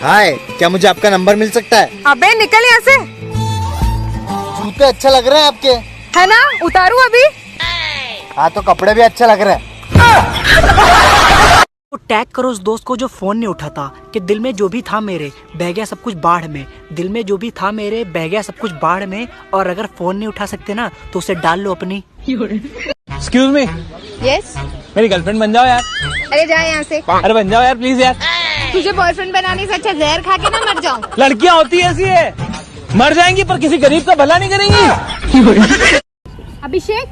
हाय, क्या मुझे आपका नंबर मिल सकता है? अबे निकल यहाँ से। जूते अच्छा लग रहे हैं आपके। है ना, उतारू अभी? हाँ तो कपड़े भी अच्छा लग रहे हैं। तो टैग करो उस दोस्त को जो फोन नहीं उठाता कि दिल में जो भी था मेरे बह गया सब कुछ बाढ़ में। दिल में जो भी था मेरे बह गया सब कुछ बाढ़ में। और अगर फोन नहीं उठा सकते ना तो उसे डाल लो अपनी। Excuse me. यस। मेरी गर्लफ्रेंड बन जाओ यार। अरे जा यहाँ से। अरे बन जाओ यार प्लीज यार। तुझे बॉयफ्रेंड बनाने से अच्छा जहर खा के ना मर जाऊं। लड़कियां होती ऐसी है, मर जाएंगी पर किसी गरीब का भला नहीं करेंगी। अभिषेक,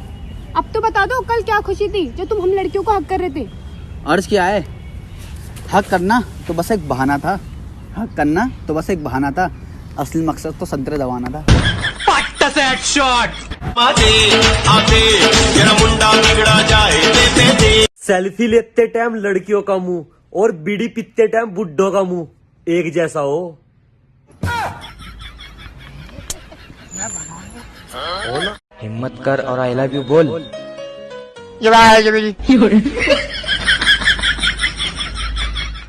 अब तो बता दो कल क्या खुशी थी जो तुम हम लड़कियों को हक कर रहे थे। अर्ज क्या है? हक करना तो बस एक बहाना था। हक करना तो बस एक बहाना था। असली मकसद तो संतरे दबाना था। सेल्फी लेते टाइम लड़कियों का मुंह और बीड़ी पीते टाइम बुड्ढों का मुंह एक जैसा हो। हिम्मत कर और आई लव यू बोल।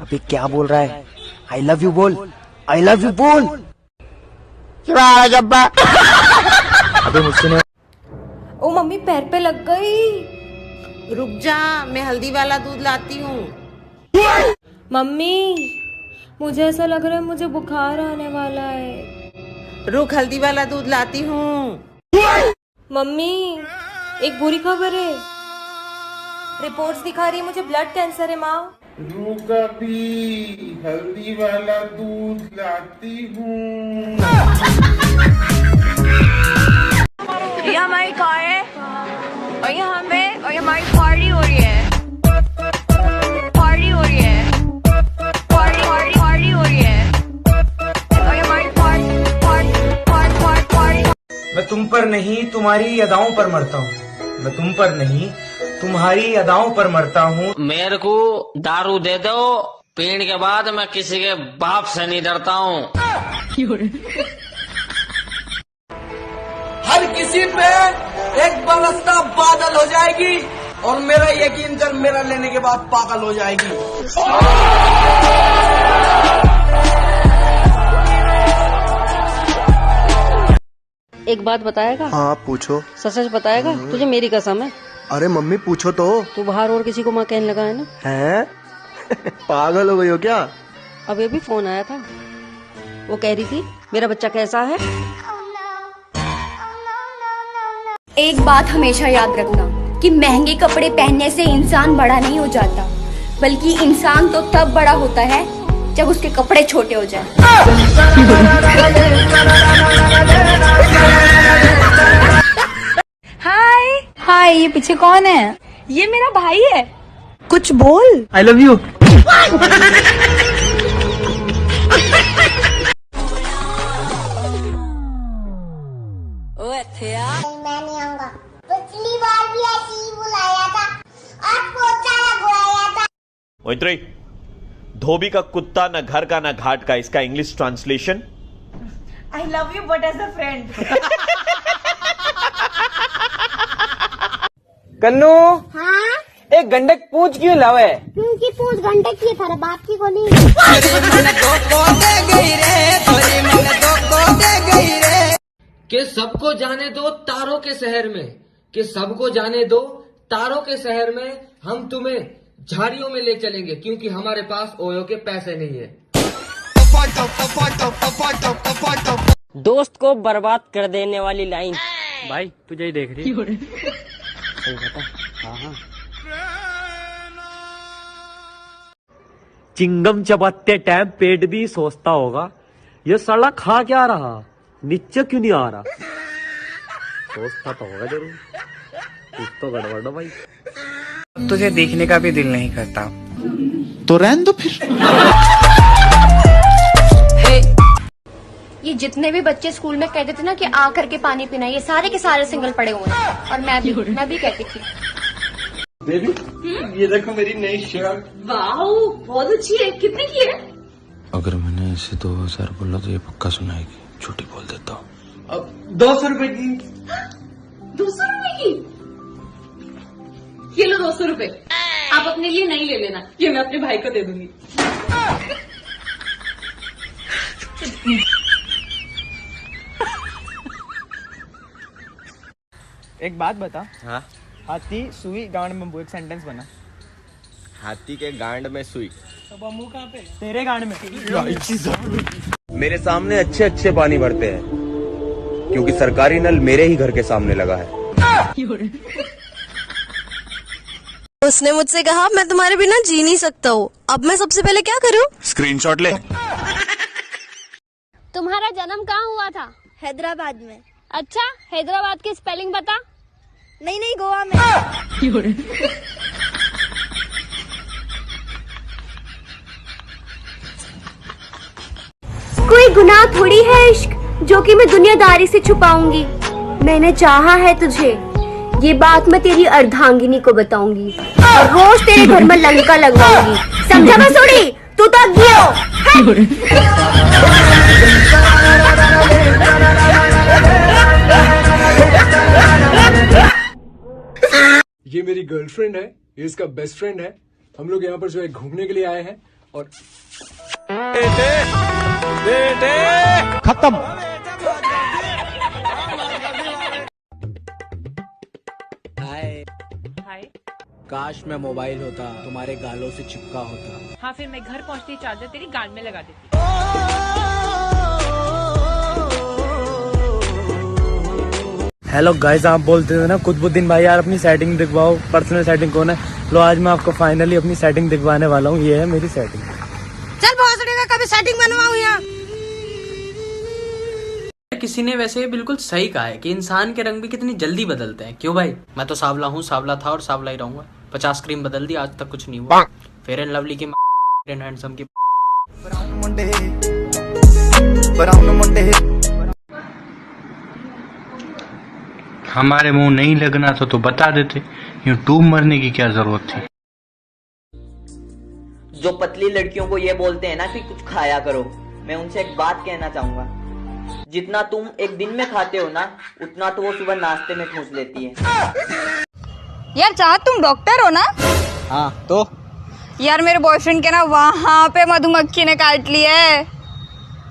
अबे क्या बोल रहा है? आई लव यू बोल, आई लव यू बोल। अबे मुझसे नहीं। ओ मम्मी पैर पे लग गई। रुक जा, मैं हल्दी वाला दूध लाती हूँ। मम्मी मुझे ऐसा लग रहा है मुझे बुखार आने वाला है। रुक, हल्दी वाला दूध लाती हूँ। मम्मी एक बुरी खबर है। रिपोर्ट्स दिखा रही है मुझे ब्लड कैंसर है माँ। रुक अभी, हल्दी वाला दूध लाती हूँ। ये हमारी कार है और ये हमारी पार्टी हो रही है। पार्टी हो रही है। पार्टी हो रही है। और ये हमारी पार्टी। मैं तुम पर नहीं तुम्हारी अदाओं पर मरता हूँ। मैं तुम पर नहीं तुम्हारी अदाओं पर मरता हूँ। मेरे को दारू दे दो, पीने के बाद मैं किसी के बाप से नहीं डरता हूँ। हर किसी पे एक बरसता बादल हो जाएगी और मेरा यकीन कर मेरा लेने के बाद पागल हो जाएगी। एक बात बताएगा? हाँ पूछो। सच सच बताएगा? तुझे मेरी कसम है। अरे मम्मी पूछो तो। तू बाहर और किसी को माँ कहने लगा है ना? हैं? पागल हो गई हो क्या? अब ये भी फोन आया था, वो कह रही थी मेरा बच्चा कैसा है। एक बात हमेशा याद रखना कि महंगे कपड़े पहनने से इंसान बड़ा नहीं हो जाता, बल्कि इंसान तो तब बड़ा होता है जब उसके कपड़े छोटे हो जाएं। हाय हाय, ये पीछे कौन है? ये मेरा भाई है। कुछ बोल। आई लव यू। मैं नहीं आऊंगा। पिछली बार भी ऐसे ही बुलाया था और पोचा लगवाया था। मोहित्री, धोबी का कुत्ता न घर का न घाट का, इसका English translation? I love you but as a friend. Kannu, हाँ? एक गंडक पूछ क्यों लावे? क्योंकि पूछ घंटे की थारा बाप की गोली। कि सबको जाने दो तारों के शहर में, कि सबको जाने दो तारों के शहर में, हम तुम्हें झाड़ियों में ले चलेंगे क्योंकि हमारे पास ओयो के पैसे नहीं है। दोस्त को बर्बाद कर देने वाली लाइन। भाई तुझे ही देख रही है। सही बता। हाँ हाँ। चिंगम चबाते टाइम पेट भी सोचता होगा ये साला खा क्या रहा, नीचे क्यों नहीं आ रहा। सोचता तो होगा जरूर, कुछ तो गड़बड़ है भाई। तुझे देखने का भी दिल नहीं करता तो रहने दो फिर। ये जितने भी बच्चे स्कूल में कहते थे ना कि आ करके पानी पीना, ये सारे के सारे सिंगल पड़े हुए हैं। और मैं भी कहती थी। बेबी, ये देखो मेरी नई शर्ट। वाह, बहुत अच्छी है। कितने की है? अगर मैंने इसे 2000 बोला तो ये पक्का सुनाएगी, झूठी बोल देता हूँ। अब 200 रुपए की। 200 रुपए की? ये लो 200 रुपए। आप अपने लिए नहीं ले लेना, ये मैं अपने भाई को दे दूंगी। एक बात बता। हाँ। हाथी सुई गांड में बम्बू, एक सेंटेंस बना। हाथी के गांड में सुई, तो बम्बू कहाँ पे? तेरे गांड में। मेरे सामने अच्छे अच्छे पानी भरते हैं क्योंकि सरकारी नल मेरे ही घर के सामने लगा है। उसने मुझसे कहा मैं तुम्हारे बिना जी नहीं सकता हूँ। अब मैं सबसे पहले क्या करूँ? स्क्रीनशॉट ले। तुम्हारा जन्म कहाँ हुआ था? हैदराबाद में। अच्छा, हैदराबाद की स्पेलिंग बता। नहीं, गोवा में। कोई गुनाह थोड़ी है इश्क जो कि मैं दुनियादारी से छुपाऊंगी। मैंने चाहा है तुझे, ये बात मैं तेरी अर्धांगिनी को बताऊंगी और रोज तेरे घर में लंका लगवाऊंगी। समझा मसूड़ी? तू तो अज्ञो। ये मेरी गर्लफ्रेंड है, ये इसका बेस्ट फ्रेंड है। हम लोग यहाँ पर जो है घूमने के लिए आए हैं और खत्म। हाय। काश मैं मोबाइल होता, तुम्हारे गालों से चिपका होता। हाँ, फिर मैं घर पहुंचती चार्जर तेरी गाल में लगा देती। हेलो गाइस, आप बोलते थे ना कुतुबुद्दीन भाई यार अपनी सेटिंग दिखवाओ, पर्सनल सेटिंग कौन है? लो आज मैं आपको फाइनली अपनी सेटिंग दिखवाने वाला हूँ। ये है मेरी सेटिंग। चल भोसड़ी का कभी सेटिंग बनवाऊं यहाँ। किसी ने वैसे बिल्कुल सही कहा है कि इंसान के रंग भी कितनी जल्दी बदलते हैं। क्यों भाई? मैं तो सांवला हूँ, सांवला था और सांवला ही रहूंगा। 50 क्रीम बदल दी, आज तक कुछ नहीं हुआ। फेयर एंड लवली की, एंड हैंडसम की। हमारे मुंह नहीं लगना था तो बता देते, यूं डूब मरने की क्या जरूरत थी। जो पतली लड़कियों को ये बोलते हैं ना कि कुछ खाया करो, मैं उनसे एक बात कहना चाहूंगा, जितना तुम एक दिन में खाते हो ना, उतना तो वो सुबह नाश्ते में ठूंस लेती है। यार चाह तुम डॉक्टर हो ना? हाँ तो यार मेरे बॉयफ्रेंड के ना वहाँ पे मधुमक्खी ने काट ली है।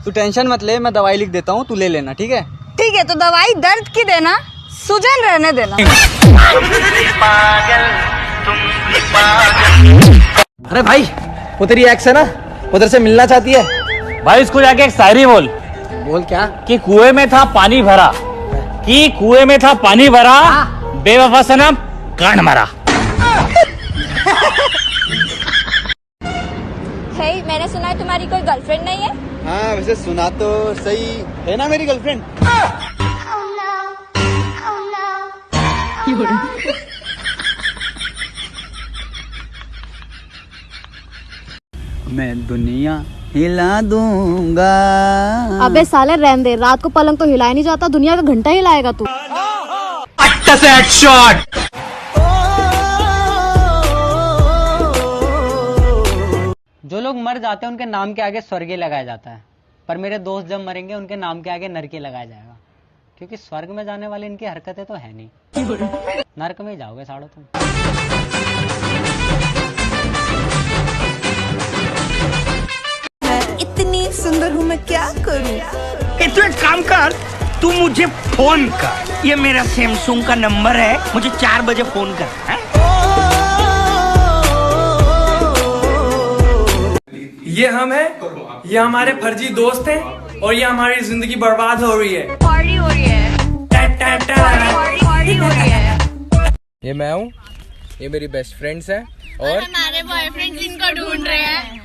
तू टेंशन मत ले, मैं दवाई लिख देता हूँ, तू ले लेना। ठीक है? ठीक है, तो दवाई दर्द की देना, सूजन रहने देना। अरे भाई, वो तेरी एक्स है ना, उधर से मिलना चाहती है। भाई उसको जाके एक शायरी बोल। बोल क्या? कि कुएं में था पानी भरा, कि कुएं में था पानी भरा, बेवफा सनम कान मरा। हे, मैंने सुना है तुम्हारी कोई गर्लफ्रेंड नहीं है? हाँ वैसे सुना तो सही है ना मेरी गर्लफ्रेंड। मैं दुनिया हिला दूंगा। अबे साले रहने दे, रात को पलंग तो हिलाया नहीं जाता, दुनिया का घंटा हिलाएगा तू। अच्छा से हेडशॉट। जो लोग मर जाते हैं उनके नाम के आगे स्वर्ग लगाया जाता है, पर मेरे दोस्त जब मरेंगे उनके नाम के आगे नरक लगाया जाएगा, क्योंकि स्वर्ग में जाने वाली इनकी हरकतें तो है नहीं, नरक में ही जाओगे साड़ो तुम। इतनी सुंदर हूँ मैं क्या करूँ? तू एक काम कर, तू मुझे फोन कर, ये मेरा सैमसंग का नंबर है, मुझे 4 बजे फोन कर। है? ये हम हैं, ये हमारे फर्जी दोस्त हैं और ये हमारी जिंदगी बर्बाद हो रही है। पार्टी हो रही है, पार्टी हो रही है। ये मैं हूँ, ये मेरी बेस्ट फ्रेंड्स है और हमारे बॉयफ्रेंड इनको ढूंढ रहे हैं।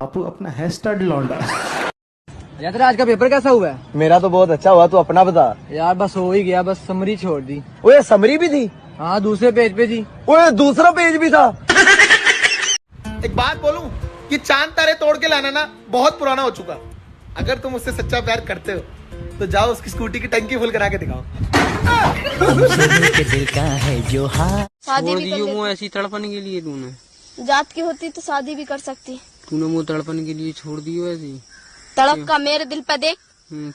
आपू अपना हेयर स्टाइल लौंडा। यार आज का पेपर कैसा हुआ है? मेरा तो बहुत अच्छा हुआ, तू अपना बता। यार बस हो ही गया, बस समरी छोड़ दी। ओए समरी भी थी? हाँ दूसरे पेज पे थी। ओए दूसरा पेज भी था। एक बात बोलूं, कि चांद तारे तोड़ के लाना ना बहुत पुराना हो चुका। अगर तुम उससे सच्चा प्यार करते हो तो जाओ उसकी स्कूटी की टंकी फुल करा के दिखाओ। के दिल का है जो हाँ शादी भी कर लेती। मुँह ऐसी तड़पने के लिए तूने जात की होती तो शादी भी कर सकती। तूने मुँह तड़पने के लिए छोड़ दी ऐसी। तड़प का मेरे दिल पे देख।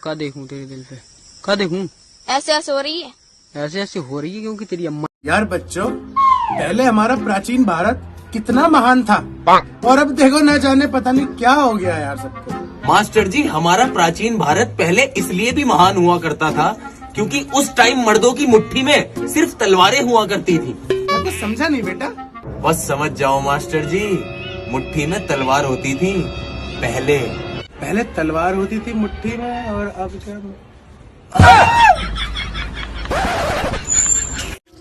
का देखूं तेरे दिल पे? का देखूं? ऐसे ऐसे हो रही है। ऐसे ऐसे हो रही है क्योंकि तेरी अम्मा। यार बच्चों, पहले हमारा प्राचीन भारत कितना महान था और अब देखो न जाने पता नहीं क्या हो गया यार सबको। मास्टर जी, हमारा प्राचीन भारत पहले इसलिए भी महान हुआ करता था क्योंकि उस टाइम मर्दों की मुट्ठी में सिर्फ तलवारें हुआ करती थी। मैं तो समझा नहीं बेटा। बस समझ जाओ मास्टर जी, मुट्ठी में तलवार होती थी पहले। पहले तलवार होती थी मुट्ठी में और अब क्या?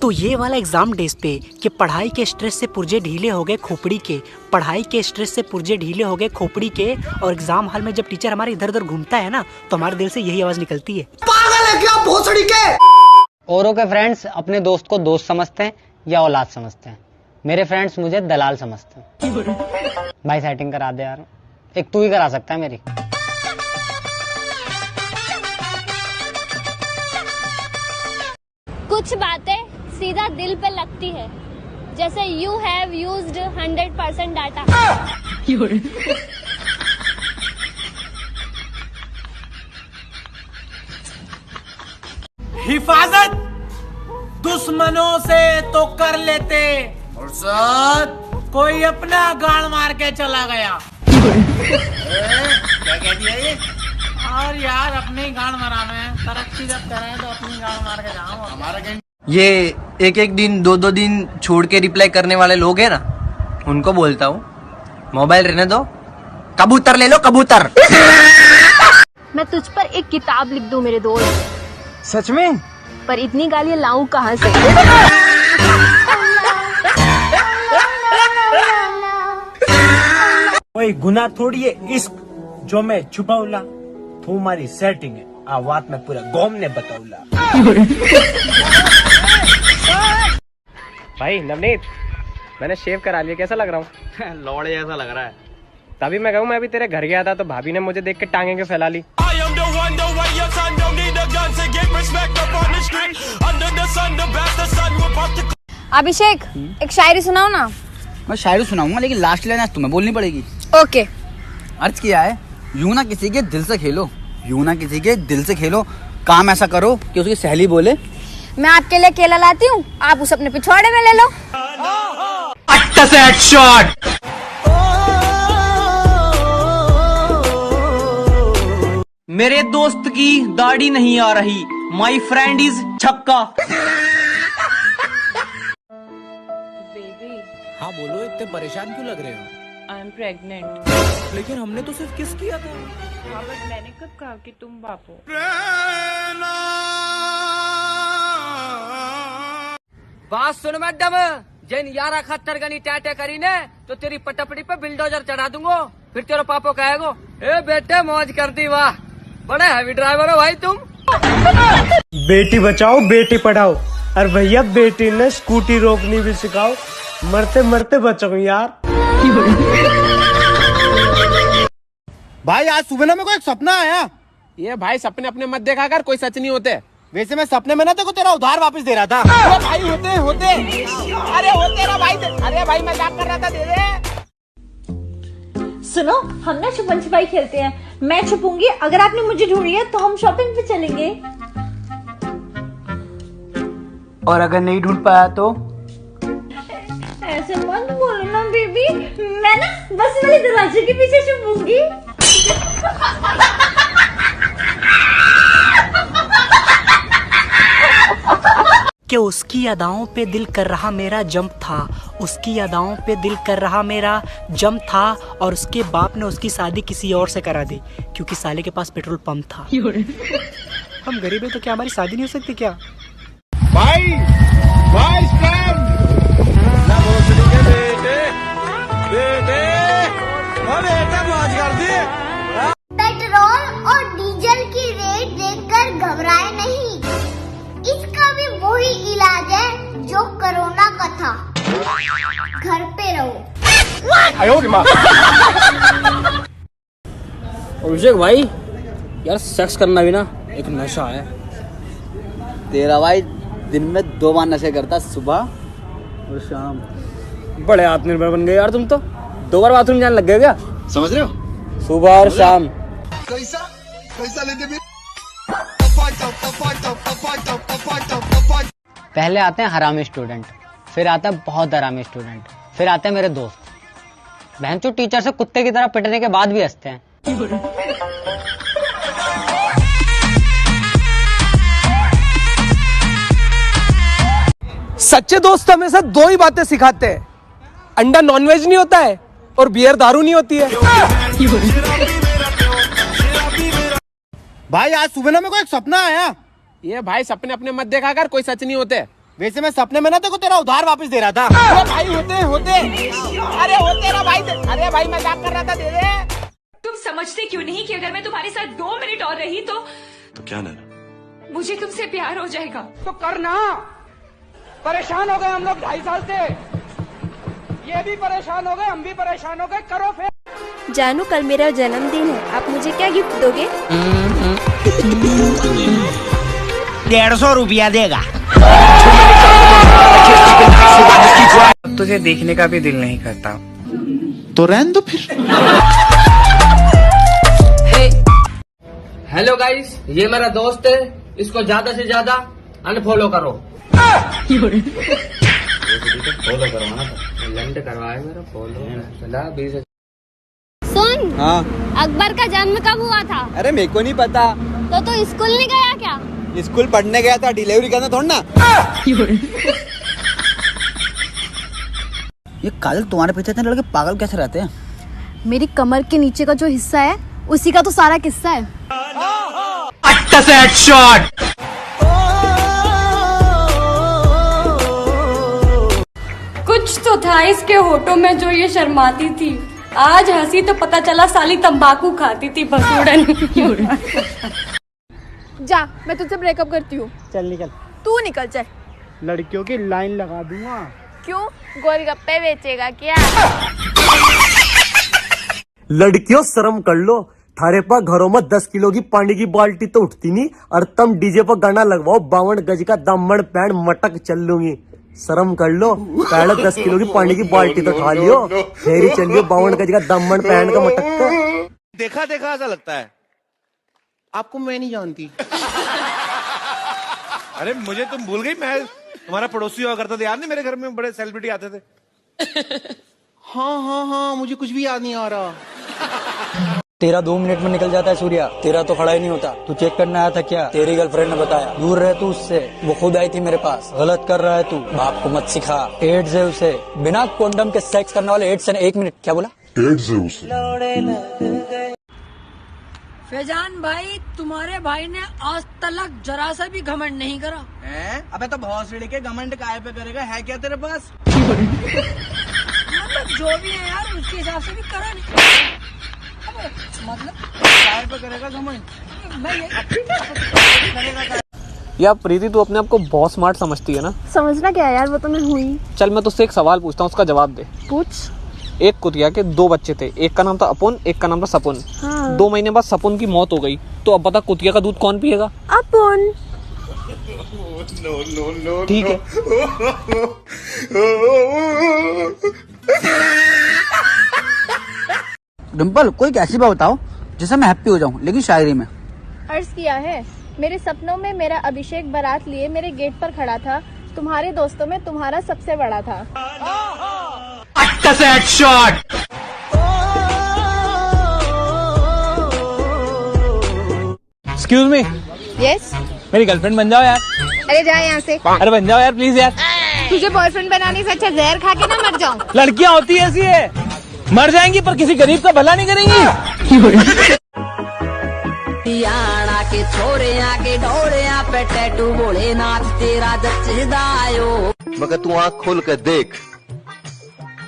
तो ये वाला एग्जाम डेज पे कि पढ़ाई के स्ट्रेस से पुर्जे ढीले हो गए खोपड़ी के, पढ़ाई के स्ट्रेस से पुर्जे ढीले हो गए खोपड़ी के, और एग्जाम हॉल में जब टीचर हमारे इधर उधर घूमता है ना तो हमारे दिल से यही आवाज निकलती है, पागल है क्या भोसड़ी के। औरों के फ्रेंड्स अपने दोस्त को दोस्त समझते हैं या औलाद समझते हैं, मेरे फ्रेंड्स मुझे दलाल समझते हैं। भाई सेटिंग करा दे यार, एक तू ही करा सकता है मेरी। कुछ बातें सीधा दिल पे लगती है, जैसे यू हैव यूज्ड 100% डाटा। हिफाजत दुश्मनों से तो कर लेते और साथ कोई अपना गाड़ मार के चला गया। क्या कह दिया ये? और यार अपने ही गाड़ मराना है, तरक्की जब करें तो अपनी गाड़ मार के जाओ। हमारा ये एक एक दिन दो दो दिन छोड़ के रिप्लाई करने वाले लोग हैं ना, उनको बोलता हूँ मोबाइल रहने दो, कबूतर ले लो कबूतर। मैं तुझ पर एक किताब लिख दूं मेरे दोस्त। सच में? पर इतनी गालियां लाऊं कहाँ से? कोई गुनाह थोड़ी है इश्क जो मैं छुपाऊला, तुम्हारी सेटिंग है आवाज में पूरा गौम ने बताऊला। भाई नवनीत, मैंने शेव करा लिया, कैसा लग रहा हूँ? लौड़े जैसा लग रहा है। तभी मैं कहूँ, मैं अभी तेरे घर गया था तो भाभी ने मुझे देख के टांगे के फैला ली। अभिषेक एक शायरी सुनाओ ना। मैं शायरी सुनाऊंगा लेकिन लास्ट लाइन आज तुम्हें बोलनी पड़ेगी। ओके। अर्ज किया है, यूं ना किसी के दिल से खेलो, यूं ना किसी के दिल से खेलो, काम ऐसा करो कि उसकी सहेली बोले मैं आपके लिए केला लाती हूँ, आप उसे अपने पिछवाड़े में ले लो। अच्छा से हेडशॉट। मेरे दोस्त की दाढ़ी नहीं आ रही, माई फ्रेंड इज छक्का। हाँ बोलो, इतने परेशान क्यों लग रहे हो? I am pregnant. लेकिन हमने तो सिर्फ किस किया था। हाँ बट मैंने कब कहा कि तुम बाप हो? बात सुन मैडम, जिन 11 खत्तर गनी टैटे करी ने तो तेरी पटपड़ी पे बिल्डोजर चढ़ा दूंगा, फिर तेरा पापा कहेगो ए बेटे मौज कर दी, वाह बड़े हैवी ड्राइवर हो भाई तुम। बेटी बचाओ बेटी पढ़ाओ, और भैया बेटी ने स्कूटी रोकनी भी सिखाओ, मरते मरते बचाओ यार। भाई आज सुबह ना मेरे को एक सपना आया। ये भाई सपने अपने मत देखा कर, कोई सच नहीं होते। वैसे मैं सपने में ना तेरे को तेरा उधार वापस दे रहा था। अरे भाई होते अरे होते ना भाई, अरे भाई मजाक कर रहा था, दे दे। सुनो, हम ना छुपन छुपाई खेलते हैं, मैं छुपूंगी, अगर आपने मुझे ढूंढी है तो हम शॉपिंग पे चलेंगे। और अगर नहीं ढूंढ पाया तो? ऐसे मत बोलो ना बेबी, मैं ना बस वाले दरवाजे के पीछे छुपूंगी। कि उसकी अदाओं पे दिल कर रहा मेरा जंप था, उसकी अदाओं पे दिल कर रहा मेरा जंप था, और उसके बाप ने उसकी शादी किसी और से करा दी क्योंकि साले के पास पेट्रोल पंप था। हम गरीब हैं तो क्या हमारी शादी नहीं हो सकती क्या? भाई भाई पेट्रोल और डीजल की रेट देखकर घबराए नहीं, इसका भी वही इलाज है जो कोरोना का था, घर पे रहो। अभिषेक भाई यार, सेक्स करना भी ना एक नशा है। तेरा भाई दिन में 2 बार नशे करता, सुबह और शाम। बड़े आत्मनिर्भर बन गए यार तुम तो, 2 बार बाथरूम जाने लग गए क्या? समझ रहे हो? सुबह और शाम। कैसा लेते भी? पहले आते हैं हरामी स्टूडेंट, फिर आता है बहुत हरामी स्टूडेंट, फिर आते हैं मेरे दोस्त, बहनचोद टीचर से कुत्ते की तरह पिटने के बाद भी हंसते हैं। सच्चे दोस्त हमेशा दो ही बातें सिखाते हैं, अंडा नॉनवेज नहीं होता है और बियर दारू नहीं होती है। भाई आज सुबह ना मेरे को एक सपना आया। ये भाई सपने अपने मत देखा कर, कोई सच नहीं होते। वैसे मैं सपने में ना तेरे को तेरा उधार वापस दे रहा था। अरे भाई होते अरे होते ना भाई, अरे भाई मजाक कर रहा था, दे दे। तुम समझते क्यों नहीं कि अगर मैं तुम्हारे साथ 2 मिनट और रही तो क्या नैना, मुझे तुमसे प्यार हो जाएगा। तो करना, परेशान हो गए हम लोग 2.5 साल से, ये भी परेशान हो गए, हम भी परेशान हो गए, करो फिर। जानू कल मेरा जन्मदिन है, आप मुझे क्या गिफ्ट दोगे? 150 रुपया देगा। तुझे देखने का भी दिल नहीं करता तो रहने दो फिर। हेलो गाइस, ये मेरा दोस्त है, इसको ज्यादा से ज्यादा अनफॉलो करो। फॉलो करवाना था, लंड करवाए मेरा फॉलो। सुन, हाँ अकबर का जन्म कब हुआ था? अरे मेरे को नहीं पता। तो स्कूल नहीं गया क्या? स्कूल पढ़ने गया था, डिलीवरी करना थोड़ा ना। ये काजल, तुम्हारे पीछे इतने लड़के पागल कैसे रहते हैं? मेरी कमर के नीचे का जो हिस्सा है उसी का तो सारा किस्सा है। अच्छा से हेडशॉट। कुछ तो था इसके होठों में जो ये शर्माती थी, आज हंसी तो पता चला साली तंबाकू खाती थी भसूड़न। जा, मैं तुझसे ब्रेकअप करती हूँ। चल निकल। तू निकल चल। लड़कियों की लाइन लगा दूंगा। क्यों, गोलगप्पे बेचेगा क्या? लड़कियों शर्म कर लो, थारे पर घरों में 10 किलो की पानी की बाल्टी तो उठती नहीं, और तुम डीजे पर गाना लगवाओ 52 गज का दामन पैंट मटक चल लूंगी। शर्म कर लो, पहले 10 किलो की पानी की बाल्टी तो खा लियो, फिर ही चलियो 52 गज का दामन पैंट का मटक का। देखा देखा ऐसा लगता है, आपको मैं नहीं जानती। अरे मुझे तुम भूल गई, मैं तुम्हारा पड़ोसी हुआ करता था, याद नहीं? मेरे घर में बड़े सेलिब्रिटी आते थे। हाँ, मुझे कुछ भी याद नहीं आ रहा। तेरा 2 मिनट में निकल जाता है सूर्या, तेरा तो खड़ा ही नहीं होता। तू चेक करने आया था क्या? तेरी गर्लफ्रेंड ने बताया। दूर रह तू उससे, वो खुद आई थी मेरे पास। गलत कर रहा है तू, बाप को मत सिखा। एड्स है उसे, बिना कॉन्डम के सेक्स करने वाले एड्स है। 1 मिनट, क्या बोला? एड्स है उसे। फैजान भाई, तुम्हारे भाई ने आज तक जरा सा भी घमंड नहीं करा है? अबे तो भौसड़ी के घमंड काहे पे करेगा, है क्या तेरे पास? मतलब जो भी है यार, उसके हिसाब से भी करा नहीं। मतलब काहे पे करेगा घमंड? मैं ये यार प्रीति, तू अपने आप को बहुत स्मार्ट समझती है ना? समझना क्या है यार, वो तो मैं हुई। चल मैं तुझसे एक सवाल पूछता हूँ, उसका जवाब दे। पूछ। एक कुतिया के 2 बच्चे थे, एक का नाम था अपुन, एक का नाम था सपुन। हाँ। 2 महीने बाद सपुन की मौत हो गई, तो अब बता कुतिया का दूध कौन पिएगा? अपुन। ठीक है। डिम्पल, कोई कैसी बात बताओ जिससे मैं हैप्पी हो जाऊं, लेकिन शायरी में। अर्ज किया है, मेरे सपनों में मेरा अभिषेक बारात लिए मेरे गेट पर खड़ा था, तुम्हारे दोस्तों में तुम्हारा सबसे बड़ा था। अच्छा से हेडशॉट। Excuse me. यस। मेरी गर्लफ्रेंड बन जाओ यार। अरे जा यहाँ से। अरे बन जाओ यार प्लीज यार। तुझे बॉयफ्रेंड बनाने से अच्छा जहर खा के ना मर जाऊं। लड़कियां होती ऐसी है, मर जाएंगी पर किसी गरीब का भला नहीं करेंगी। के छोरे आके डोरे पे टैटू बोले नाथ तेरा जचदायो। मगर तू आँख खोल कर देख,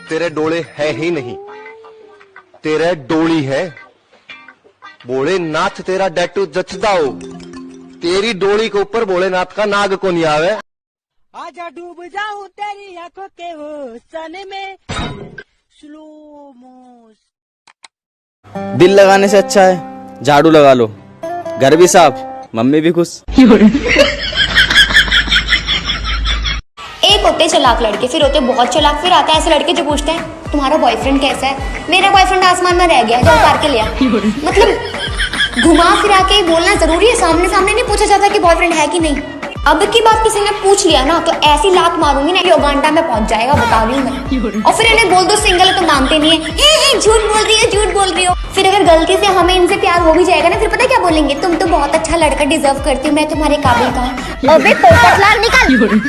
तेरे डोले है ही नहीं, तेरे डोली है। बोले नाथ तेरा डैटू जचदाओ, तेरी डोली के ऊपर भोलेनाथ का नाग को नहीं आवे। आजा डूब जाऊं तेरी आंखों के हुस्न में, स्लो मोशन। दिल लगाने से अच्छा है झाड़ू लगा लो, घर भी साफ, मम्मी भी खुश। एक होते चालाक लड़के, फिर होते बहुत चालाक, फिर आता है ऐसे लड़के जो पूछते हैं तुम्हारा बॉयफ्रेंड कैसा है? मेरा बॉयफ्रेंड आसमान में रह गया, जो उतार के लिया। मतलब घुमा फिरा के बोलना जरूरी है, सामने सामने नहीं पूछा जाता कि बॉयफ्रेंड है कि नहीं। अब की बात किसी ने पूछ लिया ना तो ऐसी लात मारूंगी ना युगांडा में पहुंच जाएगा, बता रही हूँ मैं। और फिर इन्हें बोल दो सिंगल है तो मानते नहीं है, झूठ बोल रही है, झूठ बोल रही हो। फिर अगर गलती से हमें इनसे प्यार हो भी जाएगा ना, फिर पता है क्या बोलेंगे, तुम तो बहुत अच्छा लड़का डिजर्व करती हो, मैं तुम्हारे काबिल का हूँ। अबे पोपटलाल निकल।